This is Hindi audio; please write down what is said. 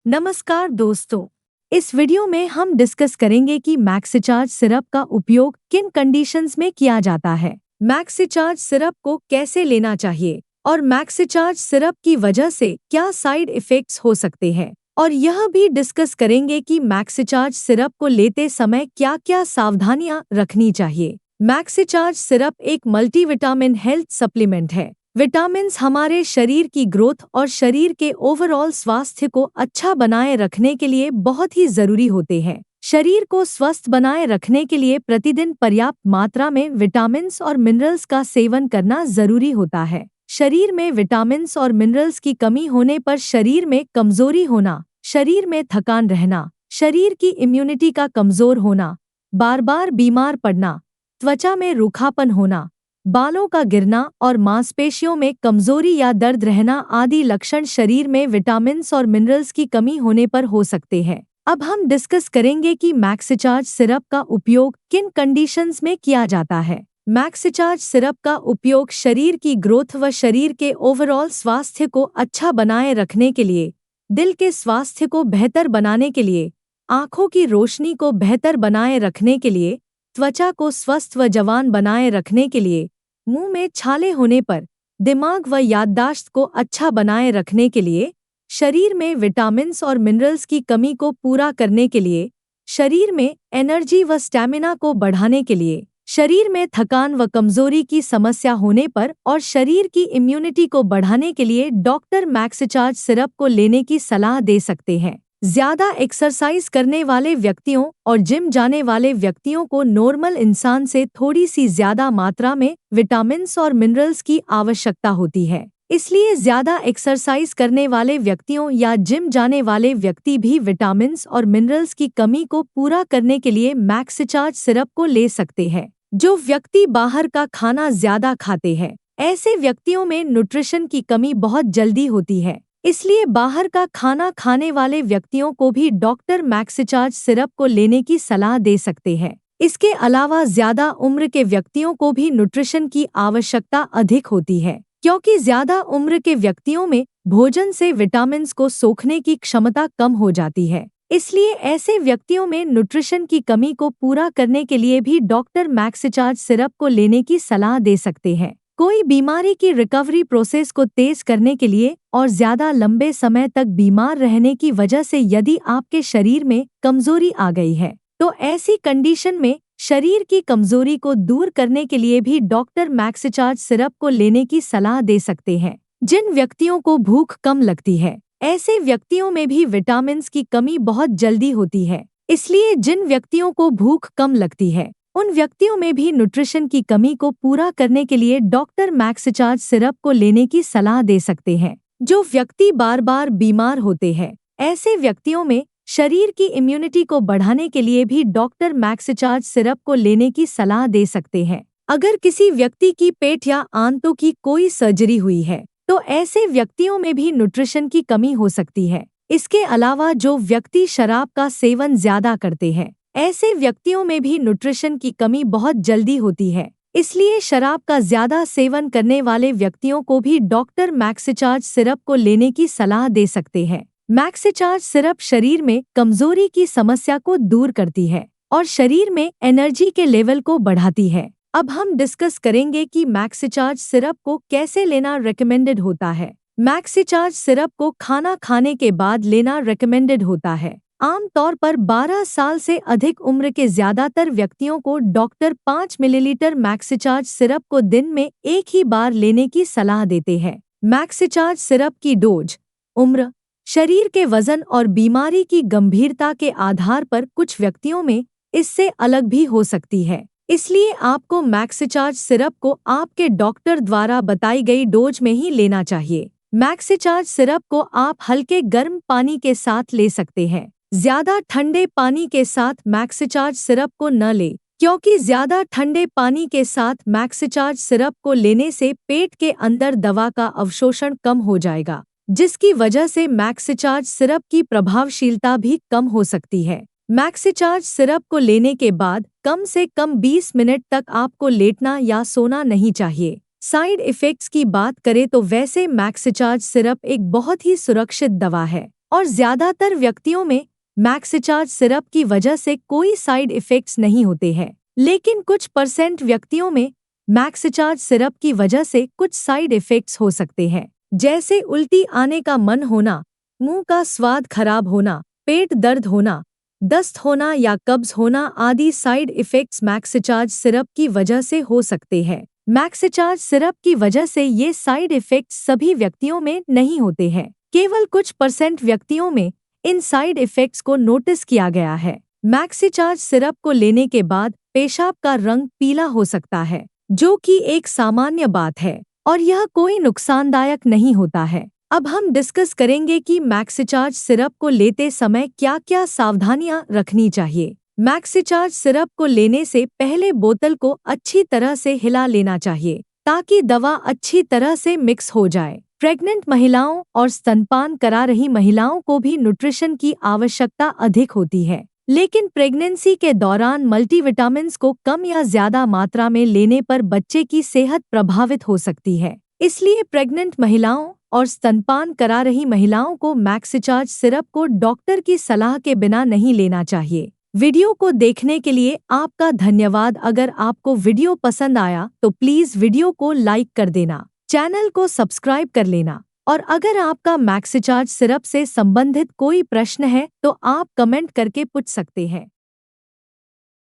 नमस्कार दोस्तों। इस वीडियो में हम डिस्कस करेंगे कि मैक्सिचार्ज सिरप का उपयोग किन कंडीशंस में किया जाता है, मैक्सिचार्ज सिरप को कैसे लेना चाहिए और मैक्सिचार्ज सिरप की वजह से क्या साइड इफ़ेक्ट्स हो सकते हैं, और यह भी डिस्कस करेंगे कि मैक्सिचार्ज सिरप को लेते समय क्या-क्या सावधानियां रखनी चाहिए। मैक्सिचार्ज सिरप एक मल्टीविटामिन हेल्थ सप्लीमेंट है। विटामिन्स हमारे शरीर की ग्रोथ और शरीर के ओवरऑल स्वास्थ्य को अच्छा बनाए रखने के लिए बहुत ही जरूरी होते हैं। शरीर को स्वस्थ बनाए रखने के लिए प्रतिदिन पर्याप्त मात्रा में विटामिन्स और मिनरल्स का सेवन करना जरूरी होता है। शरीर में विटामिन्स और मिनरल्स की कमी होने पर शरीर में कमजोरी होना, शरीर में थकान रहना, शरीर की इम्यूनिटी का कमजोर होना, बार बार बीमार पड़ना, त्वचा में रूखापन होना, बालों का गिरना और मांसपेशियों में कमजोरी या दर्द रहना आदि लक्षण शरीर में विटामिन्स और मिनरल्स की कमी होने पर हो सकते हैं। अब हम डिस्कस करेंगे कि मैक्सिचार्ज सिरप का उपयोग किन कंडीशंस में किया जाता है। मैक्सिचार्ज सिरप का उपयोग शरीर की ग्रोथ व शरीर के ओवरऑल स्वास्थ्य को अच्छा बनाए रखने के लिए, दिल के स्वास्थ्य को बेहतर बनाने के लिए, आँखों की रोशनी को बेहतर बनाए रखने के लिए, त्वचा को स्वस्थ व जवान बनाए रखने के लिए, मुंह में छाले होने पर, दिमाग व याददाश्त को अच्छा बनाए रखने के लिए, शरीर में विटामिन्स और मिनरल्स की कमी को पूरा करने के लिए, शरीर में एनर्जी व स्टैमिना को बढ़ाने के लिए, शरीर में थकान व कमजोरी की समस्या होने पर और शरीर की इम्यूनिटी को बढ़ाने के लिए डॉक्टर मैक्सिचार्ज सिरप को लेने की सलाह दे सकते हैं। ज्यादा एक्सरसाइज करने वाले व्यक्तियों और जिम जाने वाले व्यक्तियों को नॉर्मल इंसान से थोड़ी सी ज्यादा मात्रा में विटामिन्स और मिनरल्स की आवश्यकता होती है। इसलिए ज्यादा एक्सरसाइज करने वाले व्यक्तियों या जिम जाने वाले व्यक्ति भी विटामिन्स और मिनरल्स की कमी को पूरा करने के लिए मैक्सिचार्ज सिरप को ले सकते हैं। जो व्यक्ति बाहर का खाना ज्यादा खाते हैं, ऐसे व्यक्तियों में न्यूट्रिशन की कमी बहुत जल्दी होती है। इसलिए बाहर का खाना खाने वाले व्यक्तियों को भी डॉक्टर मैक्सिचार्ज सिरप को लेने की सलाह दे सकते हैं। इसके अलावा ज्यादा उम्र के व्यक्तियों को भी न्यूट्रिशन की आवश्यकता अधिक होती है, क्योंकि ज्यादा उम्र के व्यक्तियों में भोजन से विटामिन्स को सोखने की क्षमता कम हो जाती है। इसलिए ऐसे व्यक्तियों में न्यूट्रिशन की कमी को पूरा करने के लिए भी डॉक्टर मैक्सिचार्ज सिरप को लेने की सलाह दे सकते हैं। कोई बीमारी की रिकवरी प्रोसेस को तेज करने के लिए और ज्यादा लंबे समय तक बीमार रहने की वजह से यदि आपके शरीर में कमजोरी आ गई है, तो ऐसी कंडीशन में शरीर की कमजोरी को दूर करने के लिए भी डॉक्टर मैक्सिचार्ज सिरप को लेने की सलाह दे सकते हैं। जिन व्यक्तियों को भूख कम लगती है, ऐसे व्यक्तियों में भी विटामिन्स की कमी बहुत जल्दी होती है। इसलिए जिन व्यक्तियों को भूख कम लगती है, उन व्यक्तियों में भी न्यूट्रिशन की कमी को पूरा करने के लिए डॉक्टर मैक्सिचार्ज सिरप को लेने की सलाह दे सकते हैं। जो व्यक्ति बार बार बीमार होते हैं, ऐसे व्यक्तियों में शरीर की इम्यूनिटी को बढ़ाने के लिए भी डॉक्टर मैक्सिचार्ज सिरप को लेने की सलाह दे सकते हैं। अगर किसी व्यक्ति की पेट या आंतों की कोई सर्जरी हुई है, तो ऐसे व्यक्तियों में भी न्यूट्रिशन की कमी हो सकती है। इसके अलावा जो व्यक्ति शराब का सेवन ज्यादा करते हैं, ऐसे व्यक्तियों में भी न्यूट्रिशन की कमी बहुत जल्दी होती है। इसलिए शराब का ज्यादा सेवन करने वाले व्यक्तियों को भी डॉक्टर मैक्सिचार्ज सिरप को लेने की सलाह दे सकते हैं। मैक्सिचार्ज सिरप शरीर में कमजोरी की समस्या को दूर करती है और शरीर में एनर्जी के लेवल को बढ़ाती है। अब हम डिस्कस करेंगे कि मैक्सिचार्ज सिरप को कैसे लेना रेकमेंडेड होता है। मैक्सिचार्ज सिरप को खाना खाने के बाद लेना रेकमेंडेड होता है। आमतौर पर 12 साल से अधिक उम्र के ज्यादातर व्यक्तियों को डॉक्टर 5 मिलीलीटर मैक्सिचार्ज सिरप को दिन में एक ही बार लेने की सलाह देते हैं। मैक्सिचार्ज सिरप की डोज उम्र, शरीर के वजन और बीमारी की गंभीरता के आधार पर कुछ व्यक्तियों में इससे अलग भी हो सकती है। इसलिए आपको मैक्सिचार्ज सिरप को आपके डॉक्टर द्वारा बताई गई डोज में ही लेना चाहिए। मैक्सिचार्ज सिरप को आप हल्के गर्म पानी के साथ ले सकते हैं। ज्यादा ठंडे पानी के साथ मैक्सिचार्ज सिरप को न लें, क्योंकि ज्यादा ठंडे पानी के साथ मैक्सिचार्ज सिरप को लेने से पेट के अंदर दवा का अवशोषण कम हो जाएगा, जिसकी वजह से मैक्सिचार्ज सिरप की प्रभावशीलता भी कम हो सकती है। मैक्सिचार्ज सिरप को लेने के बाद कम से कम 20 मिनट तक आपको लेटना या सोना नहीं चाहिए। साइड इफ़ेक्ट्स की बात करें तो वैसे मैक्सिचार्ज सिरप एक बहुत ही सुरक्षित दवा है और ज्यादातर व्यक्तियों में मैक्सिचार्ज सिरप की वजह से कोई साइड इफेक्ट्स नहीं होते हैं, लेकिन कुछ % व्यक्तियों में मैक्सिचार्ज सिरप की वजह से कुछ साइड इफेक्ट्स हो सकते हैं, जैसे उल्टी आने का मन होना, मुंह का स्वाद खराब होना, पेट दर्द होना, दस्त होना या कब्ज होना आदि साइड इफेक्ट्स मैक्सिचार्ज सिरप की वजह से हो सकते हैं। मैक्सिचार्ज सिरप की वजह से ये साइड इफेक्ट्स सभी व्यक्तियों में नहीं होते हैं, केवल कुछ % व्यक्तियों में इन साइड इफेक्ट्स को नोटिस किया गया है। मैक्सिचार्ज सिरप को लेने के बाद पेशाब का रंग पीला हो सकता है, जो कि एक सामान्य बात है और यह कोई नुकसानदायक नहीं होता है। अब हम डिस्कस करेंगे कि मैक्सिचार्ज सिरप को लेते समय क्या-क्या सावधानियां रखनी चाहिए। मैक्सिचार्ज सिरप को लेने से पहले बोतल को अच्छी तरह से हिला लेना चाहिए ताकि दवा अच्छी तरह से मिक्स हो जाए। प्रेग्नेंट महिलाओं और स्तनपान करा रही महिलाओं को भी न्यूट्रिशन की आवश्यकता अधिक होती है, लेकिन प्रेगनेंसी के दौरान मल्टीविटामिन्स को कम या ज्यादा मात्रा में लेने पर बच्चे की सेहत प्रभावित हो सकती है। इसलिए प्रेग्नेंट महिलाओं और स्तनपान करा रही महिलाओं को मैक्सिचार्ज सिरप को डॉक्टर की सलाह के बिना नहीं लेना चाहिए। वीडियो को देखने के लिए आपका धन्यवाद। अगर आपको वीडियो पसंद आया तो प्लीज वीडियो को लाइक कर देना, चैनल को सब्सक्राइब कर लेना और अगर आपका मैक्सिचार्ज सिरप से संबंधित कोई प्रश्न है तो आप कमेंट करके पूछ सकते हैं।